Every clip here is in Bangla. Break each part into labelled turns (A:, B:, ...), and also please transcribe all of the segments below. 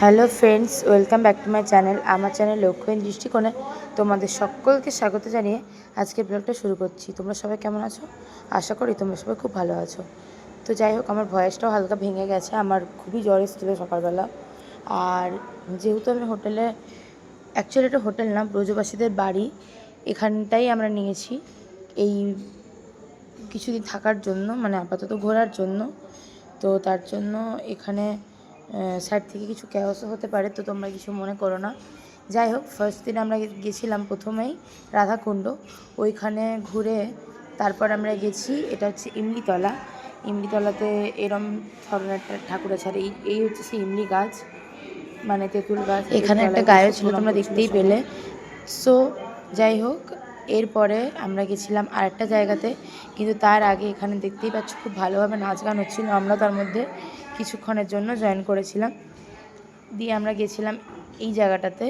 A: Hello friends, welcome back to my channel. আমার চ্যানেল লক্ষ্যহীন দৃষ্টিকোণে তোমাদের সকলকে স্বাগত জানিয়ে আজকের ব্লগটা শুরু করছি। তোমরা সবাই কেমন আছো? আশা করি তোমরা সবাই খুব ভালো আছো। তো যাই হোক, আমার ভয়েসটাও হালকা ভেঙে গেছে, আমার খুবই জ্বর এসেছিলো সকালবেলা। আর যেহেতু আমি অ্যাকচুয়ালি এটা হোটেল না, ব্রজবাসীদের বাড়ি, এখানটাই আমরা নিয়েছি এই কিছুদিন থাকার জন্য, মানে আপাতত ঘোরার জন্য। তো তার জন্য এখানে সাইড থেকে কিছু ক্যাওসও হতে পারে, তো তোমরা কিছু মনে করো না। যাই হোক, ফার্স্ট দিন আমরা গেছিলাম প্রথমেই রাধাকুণ্ড, ওইখানে ঘুরে তারপর আমরা গেছি, এটা হচ্ছে ইমলিতলা। ইমলিতলাতে এরম ধরনের একটা ঠাকুর আছে, আর এই হচ্ছে সেই ইমলি গাছ, মানে তেঁতুল গাছ। এখানে একটা গাছও ছিল, তোমরা দেখতেই পেলে। সো যাই হোক, এরপরে আমরা গেছিলাম আরেকটা জায়গাতে, কিন্তু তার আগে এখানে দেখতেই পাচ্ছ খুব ভালোভাবে নাচ গান হচ্ছিলো। আমরা তার মধ্যে কিছুক্ষণের জন্য জয়েন করেছিলাম, দিয়ে আমরা গেছিলাম এই জায়গাটাতে।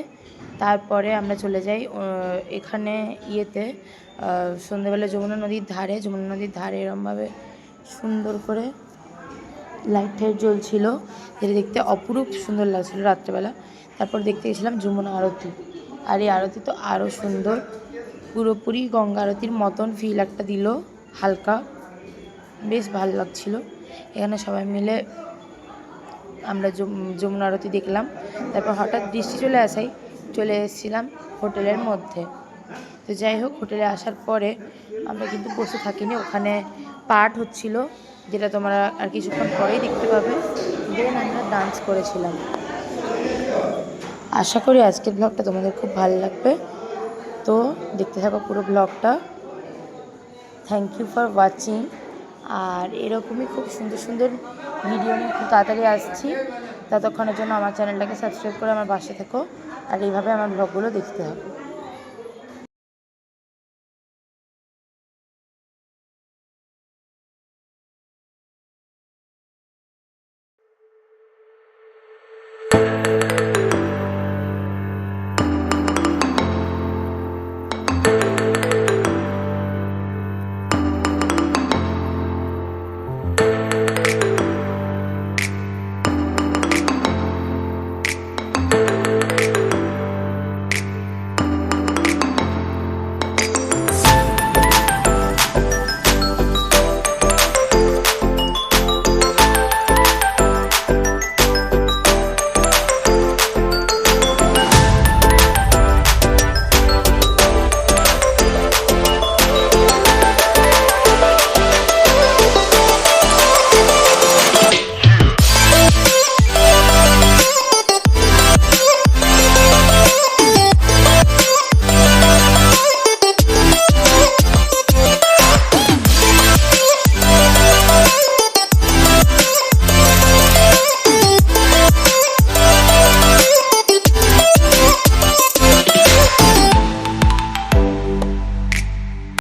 A: তারপরে আমরা চলে যাই এখানে সন্ধ্যেবেলা যমুনা নদীর ধারে এরমভাবে সুন্দর করে লাইট টাইট জ্বলছিল, যেটা দেখতে অপরূপ সুন্দর লাগছিলো রাত্রেবেলা। তারপর দেখতে গেছিলাম যমুনা আরতি, আর এই আরতি তো আরও সুন্দর, পুরোপুরি গঙ্গা আরতির মতন ফিল একটা দিল, হালকা, বেশ ভালো লাগছিলো। এখানে সবাই মিলে আমরা যমুনা আরতি দেখলাম। তারপর হঠাৎ বৃষ্টি চলে এসেছিলাম হোটেলের মধ্যে। তো যাই হোক, হোটেলে আসার পরে আমরা কিন্তু বসে থাকিনি, ওখানে পাঠ হচ্ছিল, যেটা তোমরা আর কিছুক্ষণ পরেই দেখতে পাবে। দেন আমরা ডান্স করেছিলাম। আশা করি আজকের ব্লগটা তোমাদের খুব ভালো লাগবে, তো দেখতে থাকো পুরো ব্লগটা। Thank you for watching. আর এরকমই খুব সুন্দর সুন্দর ভিডিও নিয়ে খুব তাড়াতাড়ি আসছি। ততক্ষণের জন্য আমার চ্যানেলটাকে সাবস্ক্রাইব করে আমার পাশে থেকো, আর এইভাবে আমার ব্লগগুলো দেখতে থাকো।